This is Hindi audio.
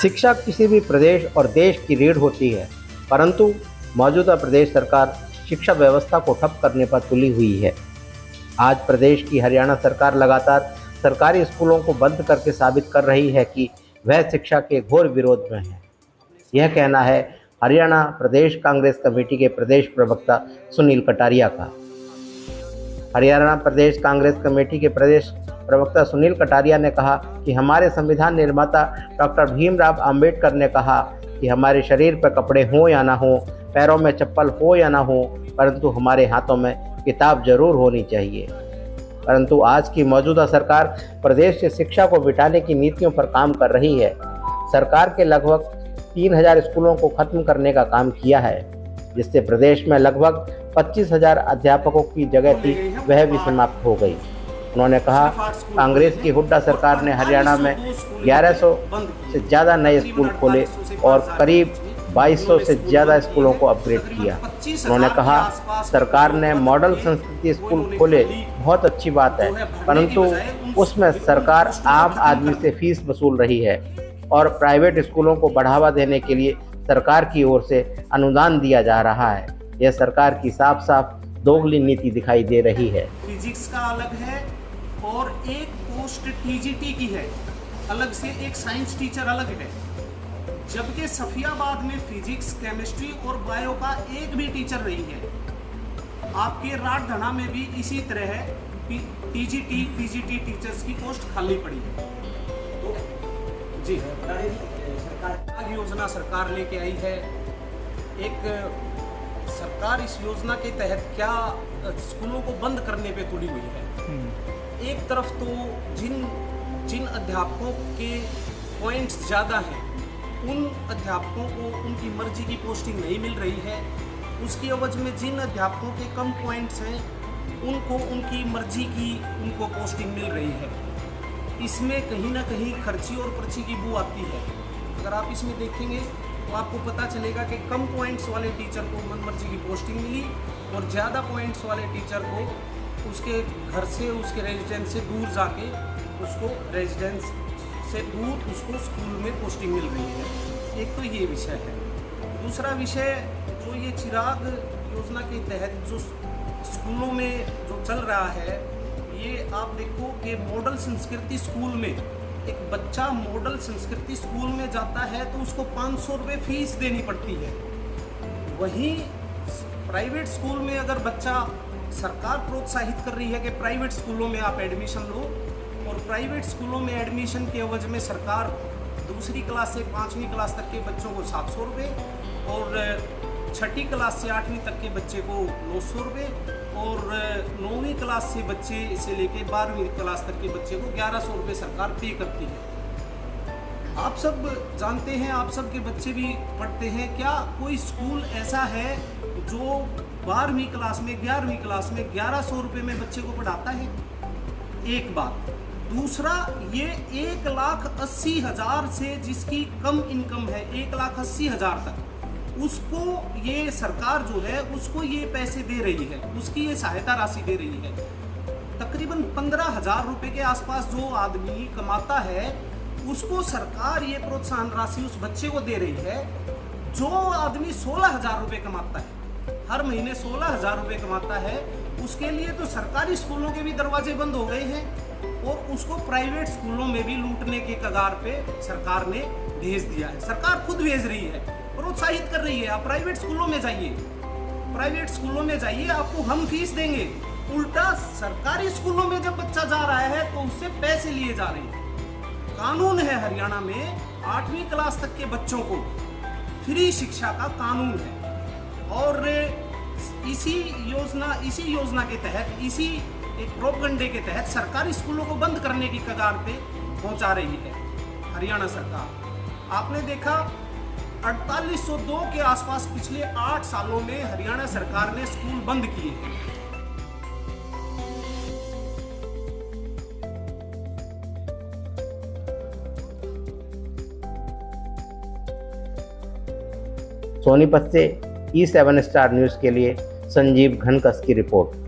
शिक्षा किसी भी प्रदेश और देश की रीढ़ होती है, परंतु मौजूदा प्रदेश सरकार शिक्षा व्यवस्था को ठप करने पर तुली हुई है। आज प्रदेश की हरियाणा सरकार लगातार सरकारी स्कूलों को बंद करके साबित कर रही है कि वह शिक्षा के घोर विरोध में है। यह कहना है हरियाणा प्रदेश कांग्रेस कमेटी के प्रदेश प्रवक्ता सुनील कटारिया का। हरियाणा प्रदेश कांग्रेस कमेटी के प्रदेश प्रवक्ता सुनील कटारिया ने कहा कि हमारे संविधान निर्माता डॉक्टर भीमराव अंबेडकर ने कहा कि हमारे शरीर पर कपड़े हों या ना हो, पैरों में चप्पल हो या ना हो, परंतु हमारे हाथों में किताब जरूर होनी चाहिए। परंतु आज की मौजूदा सरकार प्रदेश से शिक्षा को बिठाने की नीतियों पर काम कर रही है। सरकार के लगभग 3000 स्कूलों को खत्म करने का काम किया है, जिससे प्रदेश में लगभग 25,000 अध्यापकों की जगह थी वह भी समाप्त हो गई। उन्होंने कहा कांग्रेस की हुड्डा सरकार ने हरियाणा में 1100 से ज़्यादा नए स्कूल खोले और करीब 2200 से ज़्यादा स्कूलों को अपग्रेड किया। उन्होंने कहा सरकार ने मॉडल संस्कृति स्कूल खोले, बहुत अच्छी बात है, परंतु उसमें सरकार आम आदमी से फीस वसूल रही है और प्राइवेट स्कूलों को बढ़ावा देने के लिए सरकार की ओर से अनुदान दिया जा रहा है। यह सरकार की साफ साफ दोगली नीति दिखाई दे रही है। फिजिक्स का अलग है और एक पोस्ट टीजीटी की है, अलग से एक साइंस टीचर अलग है, जबकि सफियाबाद में फिजिक्स, केमिस्ट्री और बायो का एक भी टीचर नहीं है। आपके राठधना में भी इसी तरह है, टीजीटी, पीजीटी टीचर्स की पोस्ट खाली पड़ी है। तो जी योजना सरकार लेके आई है। एक सरकार इस योजना के तहत क्या स्कूलों को बंद करने पे तुली हुई है। एक तरफ तो जिन अध्यापकों के पॉइंट्स ज़्यादा हैं उन अध्यापकों को उनकी मर्जी की पोस्टिंग नहीं मिल रही है, उसकी एवज में जिन अध्यापकों के कम पॉइंट्स हैं उनको उनकी मर्जी की उनको पोस्टिंग मिल रही है। इसमें कहीं ना कहीं खर्ची और पर्ची की बू आती है। अगर आप इसमें देखेंगे तो आपको पता चलेगा कि कम पॉइंट्स वाले टीचर को मनमर्जी की पोस्टिंग मिली और ज़्यादा पॉइंट्स वाले टीचर को उसके घर से, उसके रेजिडेंस से दूर जाके उसको रेजिडेंस से दूर उसको स्कूल में पोस्टिंग मिल रही है। एक तो ये विषय है। दूसरा विषय जो ये चिराग योजना के तहत जो स्कूलों में जो चल रहा है, ये आप देखो कि मॉडल संस्कृति स्कूल में एक बच्चा मॉडल संस्कृति स्कूल में जाता है तो उसको 500 रुपये फीस देनी पड़ती है। वहीं प्राइवेट स्कूल में अगर बच्चा, सरकार प्रोत्साहित कर रही है कि प्राइवेट स्कूलों में आप एडमिशन लो, और प्राइवेट स्कूलों में एडमिशन के एवज में सरकार दूसरी क्लास से 5वीं क्लास तक के बच्चों को 700 रुपये और 6ठी क्लास से 8वीं तक के बच्चे को 900 रुपये और 9वीं क्लास से बच्चे से लेके 12वीं क्लास तक के बच्चे को 1100 रुपये सरकार पे करती है। आप सब जानते हैं, आप सब के बच्चे भी पढ़ते हैं, क्या कोई स्कूल ऐसा है जो 12वीं क्लास में 11वीं क्लास में 1100 रुपये में बच्चे को पढ़ाता है? एक बात। दूसरा, ये 1,80,000 से जिसकी कम इनकम है 1,80,000 तक, उसको ये सरकार जो है उसको ये पैसे दे रही है, उसकी ये सहायता राशि दे रही है। तकरीबन 15,000 रुपये के आसपास जो आदमी कमाता है उसको सरकार ये प्रोत्साहन राशि उस बच्चे को दे रही है। जो आदमी 16,000 रुपये कमाता है, हर महीने 16,000 रुपये कमाता है, उसके लिए तो सरकारी स्कूलों के भी दरवाजे बंद हो गए हैं और उसको प्राइवेट स्कूलों में भी लूटने के कगार पे सरकार ने भेज दिया है। सरकार खुद भेज रही है, प्रोत्साहित कर रही है, आप प्राइवेट स्कूलों में जाइए, प्राइवेट स्कूलों में जाइए, आपको हम फीस देंगे। उल्टा सरकारी स्कूलों में जब बच्चा जा रहा है तो उससे पैसे लिए जा रहे हैं। कानून है हरियाणा में 8वीं क्लास तक के बच्चों को फ्री शिक्षा का कानून है और इसी योजना के तहत, इसी एक प्रोपगंडे के तहत सरकारी स्कूलों को बंद करने की कगार पे पहुंचा रही है हरियाणा सरकार। आपने देखा 4802 के आसपास पिछले 8 सालों में हरियाणा सरकार ने स्कूल बंद किए हैं। सोनीपत से E7 स्टार न्यूज़ के लिए संजीव घनकस की रिपोर्ट।